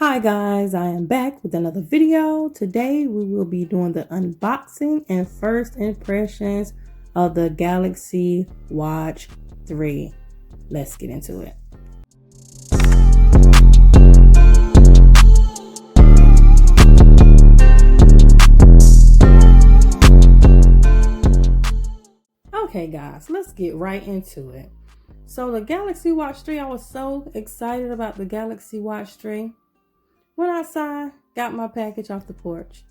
Hi guys, I am back with another video. Today we will be doing the unboxing and first impressions of the Galaxy Watch 3. Let's get into it. Okay guys, let's get right into it. So the Galaxy Watch 3, I was so excited about the Galaxy Watch 3. Went outside, got my package off the porch.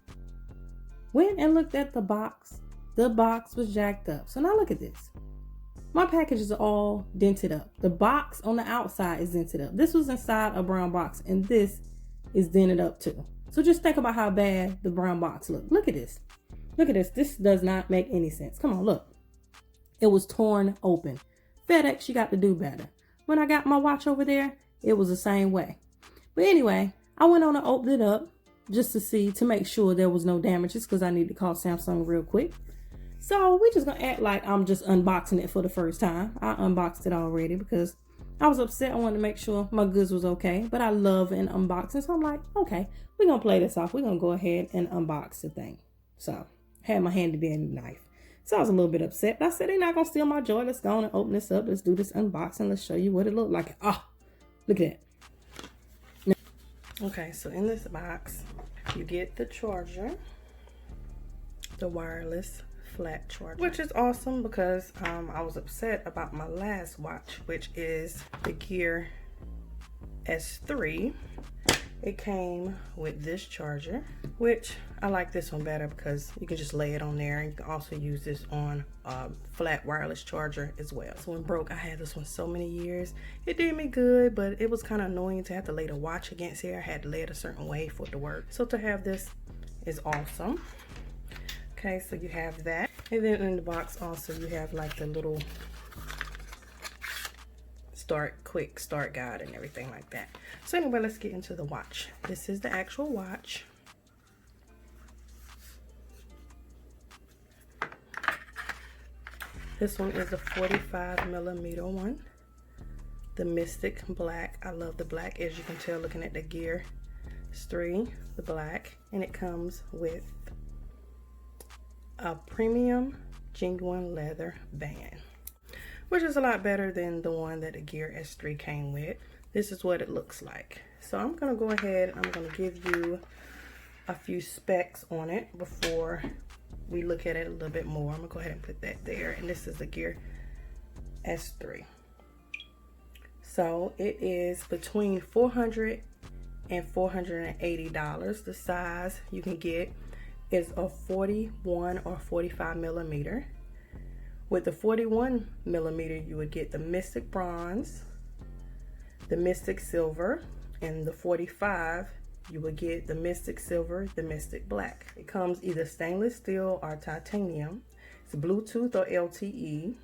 Went and looked at the box. The box was jacked up. So now look at this. My package is all dented up. The box on the outside is dented up. This was inside a brown box and this is dented up too. So just think about how bad the brown box looked. Look at this. Look at this. This does not make any sense. Come on, look. It was torn open. FedEx, you got to do better. When I got my watch over there, it was the same way. But anyway, I went on and opened it up just to see, to make sure there was no damages because I need to call Samsung real quick. So we're just going to act like I'm just unboxing it for the first time. I unboxed it already because I was upset. I wanted to make sure my goods was okay. But I love an unboxing. So I'm like, okay, we're going to play this off. We're going to go ahead and unbox the thing. So I had my handy dandy knife. So I was a little bit upset. But I said, they're not going to steal my joy. Let's go on and open this up. Let's do this unboxing. Let's show you what it looked like. Oh, look at that. Okay, so in this box, you get the charger, the wireless flat charger, which is awesome because I was upset about my last watch, which is the Gear S3. It came with this charger, which I like this one better because you can just lay it on there, and you can also use this on a flat wireless charger as well. So when broke, I had this one so many years. It did me good, but it was kind of annoying to have to lay the watch against here. I had to lay it a certain way for it to work. So to have this is awesome. Okay, so you have that. And then in the box also you have like the little quick start guide and everything like that. So anyway, let's get into the watch. This is the actual watch. This one is a 45mm one, the Mystic Black. I love the black, as you can tell looking at the Gear S3, the black, and it comes with a premium genuine leather band, which is a lot better than the one that the Gear S3 came with. This is what it looks like. So I'm gonna go ahead and I'm gonna give you a few specs on it before we look at it a little bit more. I'm gonna go ahead and put that there. And this is the Gear S3. So it is between $400 and $480. The size you can get is a 41 or 45mm. With the 41mm, you would get the Mystic Bronze, the Mystic Silver, and the 45, you would get the Mystic Silver, the Mystic Black. It comes either stainless steel or titanium. It's Bluetooth or LTE.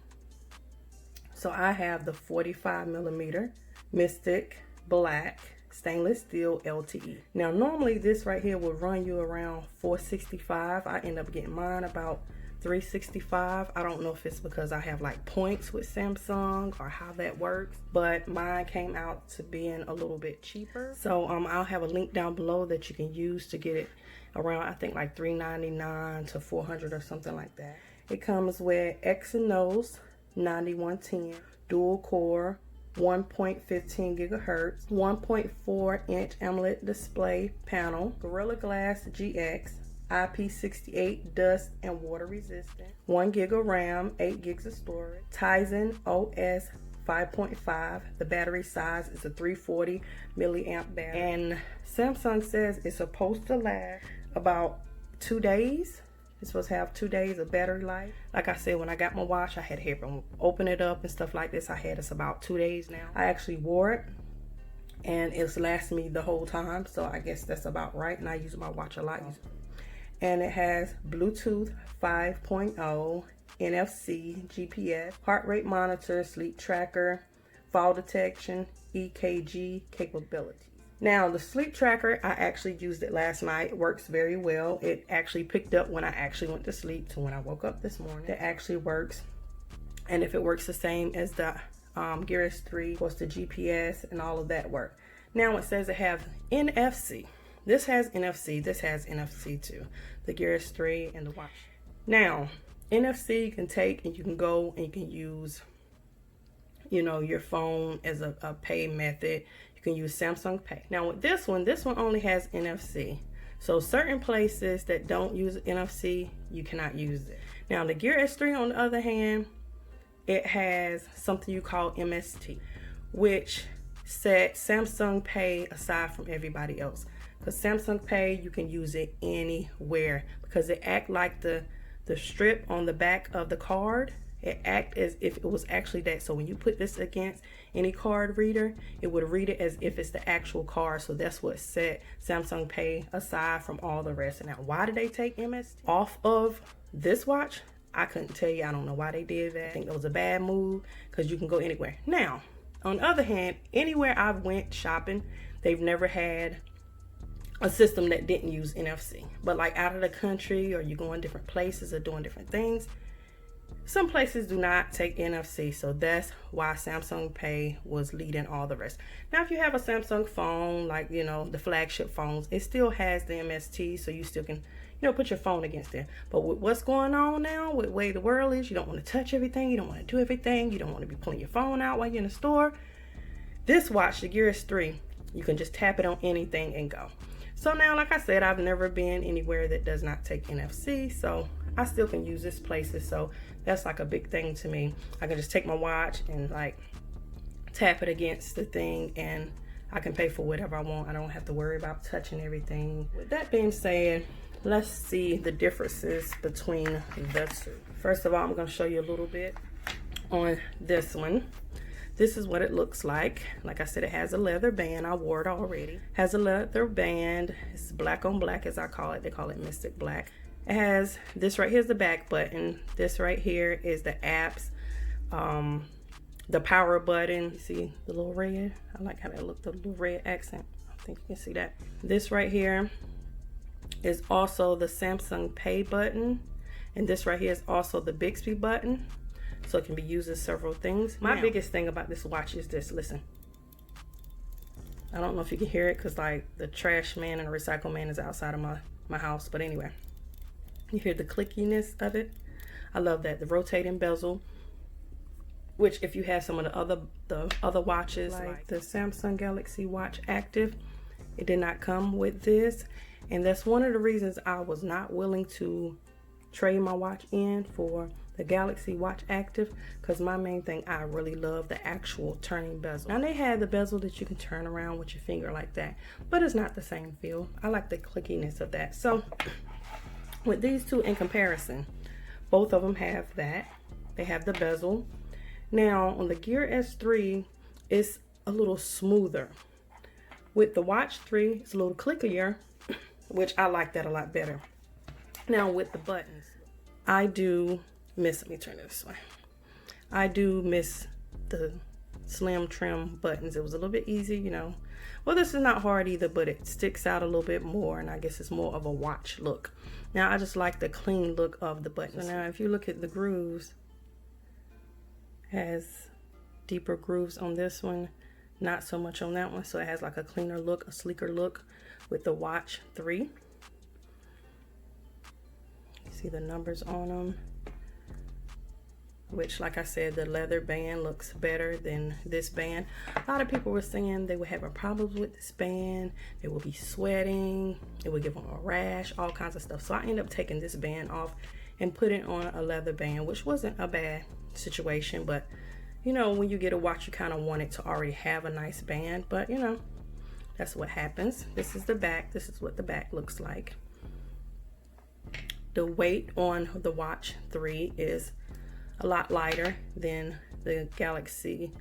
So I have the 45mm Mystic Black stainless steel LTE. Now normally this right here will run you around $465. I end up getting mine about $365. I don't know if it's because I have like points with Samsung or how that works, but mine came out to being a little bit cheaper. So I'll have a link down below that you can use to get it around, I think like $399 to $400 or something like that. It comes with Exynos 9110 dual core, 1.15 gigahertz, 1.4 inch AMOLED display panel, Gorilla Glass GX, IP68 dust and water resistant, 1 gig of RAM, 8 gigs of storage, Tizen OS 5.5. The battery size is a 340 milliamp battery, and Samsung says it's supposed to last about 2 days. It's supposed to have 2 days of battery life. Like I said, when I got my watch, I had to help them open it up and stuff like this. I had this about 2 days now. I actually wore it and it's lasted me the whole time, so I guess that's about right. And I use my watch a lot. And it has Bluetooth 5.0, NFC, GPS, heart rate monitor, sleep tracker, fall detection, EKG capabilities. Now the sleep tracker, I actually used it last night. It works very well. It actually picked up when I actually went to sleep to when I woke up this morning. It actually works. And if it works the same as the Gear S3, of course the GPS and all of that work. Now it says it have NFC. This has NFC. This has NFC too. The Gear S3 and the watch. Now, NFC you can take and you can go and you can use, you know, your phone as a pay method. You can use Samsung Pay. Now with this one only has NFC. So certain places that don't use NFC, you cannot use it. Now the Gear S3 on the other hand, it has something you call MST, which sets Samsung Pay aside from everybody else. Because Samsung Pay, you can use it anywhere because it acts like the strip on the back of the card. It acts as if it was actually that. So when you put this against any card reader, it would read it as if it's the actual card. So that's what set Samsung Pay aside from all the rest. And now, why did they take MST off of this watch? I couldn't tell you. I don't know why they did that. I think that was a bad move because you can go anywhere. Now, on the other hand, anywhere I've went shopping, they've never had a system that didn't use NFC. But like out of the country, or you going different places or doing different things, some places do not take NFC. So that's why Samsung Pay was leading all the rest. Now if you have a Samsung phone, like, you know, the flagship phones, it still has the MST, so you still can, you know, put your phone against there. But with what's going on now, with the way the world is, you don't want to touch everything, you don't want to do everything, you don't want to be pulling your phone out while you're in the store. This watch, the Gear S3, you can just tap it on anything and go. So now, like I said, I've never been anywhere that does not take NFC, so I still can use this places. So that's like a big thing to me. I can just take my watch and like tap it against the thing and I can pay for whatever I want. I don't have to worry about touching everything. With that being said, let's see the differences between the two. First of all, I'm going to show you a little bit on this one. This is what it looks like. Like I said, it has a leather band. I wore it already. Has a leather band. It's black on black, as I call it. They call it Mystic Black. It has this right here is the back button. This right here is the apps. The power button. You see the little red? I like how that looked, the little red accent. I think you can see that. This right here is also the Samsung Pay button. And this right here is also the Bixby button. So it can be used as several things. My biggest thing about this watch is this. Listen. I don't know if you can hear it because like the trash man and the recycle man is outside of my house. But anyway, you hear the clickiness of it. I love that. The rotating bezel, which if you have some of the other watches, like the Samsung Galaxy Watch Active, it did not come with this. And that's one of the reasons I was not willing to trade my watch in for the Galaxy Watch Active, because my main thing, I really love the actual turning bezel. Now they have the bezel that you can turn around with your finger like that, but it's not the same feel. I like the clickiness of that. So with these two in comparison, both of them have that. They have the bezel. Now on the Gear S3, it's a little smoother. With the Watch 3, it's a little clickier, which I like that a lot better. Now with the buttons, I do miss, let me turn it this way. I do miss the slim trim buttons. It was a little bit easy, you know. Well, this is not hard either, but it sticks out a little bit more, and I guess it's more of a watch look. Now I just like the clean look of the buttons. So now if you look at the grooves, has deeper grooves on this one, not so much on that one. So it has like a cleaner look, a sleeker look with the Watch 3. See the numbers on them, which, like I said, the leather band looks better than this band. A lot of people were saying they were having problems with this band. They would be sweating. It would give them a rash, all kinds of stuff. So I ended up taking this band off and putting on a leather band, which wasn't a bad situation. But, you know, when you get a watch, you kind of want it to already have a nice band. But, you know, that's what happens. This is the back. This is what the back looks like. The weight on the Watch 3 is a lot lighter than the Galaxy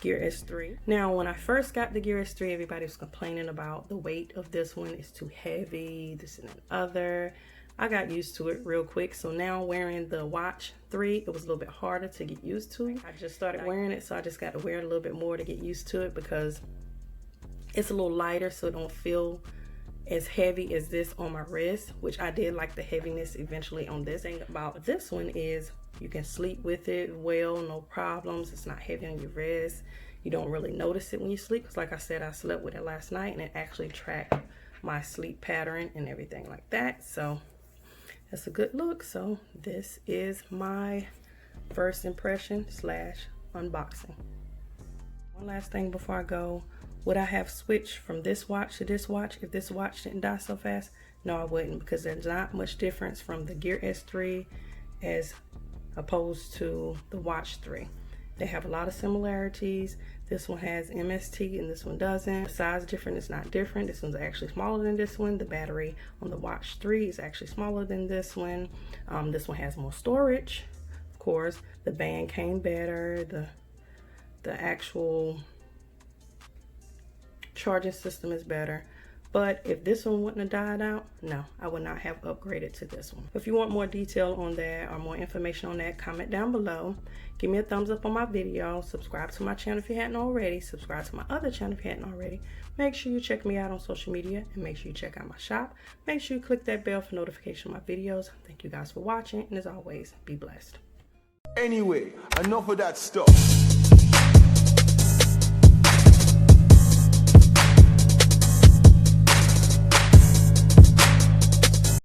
Gear S3. Now, when I first got the Gear S3, everybody was complaining about the weight of this one. It's too heavy, this and that other. I got used to it real quick. So now wearing the Watch 3, it was a little bit harder to get used to. I just started wearing it, so I just got to wear it a little bit more to get used to it because it's a little lighter, so it don't feel as heavy as this on my wrist, which I did like the heaviness eventually on this. Thing about this one is you can sleep with it well, no problems. It's not heavy on your wrist. you don't really notice it when you sleep, because like I said, I slept with it last night and it actually tracked my sleep pattern and everything like that. So that's a good look. So this is my first impression / unboxing. One last thing before I go, would I have switched from this watch to this watch if this watch didn't die so fast? No, I wouldn't, because there's not much difference from the Gear S3 as opposed to the Watch 3. They have a lot of similarities. This one has MST and this one doesn't. The size different is not different. This one's actually smaller than this one. The battery on the Watch 3 is actually smaller than this one. This one has more storage. Of course, the band came better. The actual charging system is better. But if this one wouldn't have died out, no, I would not have upgraded to this one. If you want more detail on that or more information on that, comment down below. Give me a thumbs up on my video. Subscribe to my channel if you hadn't already. Subscribe to my other channel if you hadn't already. Make sure you check me out on social media and make sure you check out my shop. Make sure you click that bell for notification of my videos. Thank you guys for watching, and as always, be blessed. Anyway, enough of that stuff.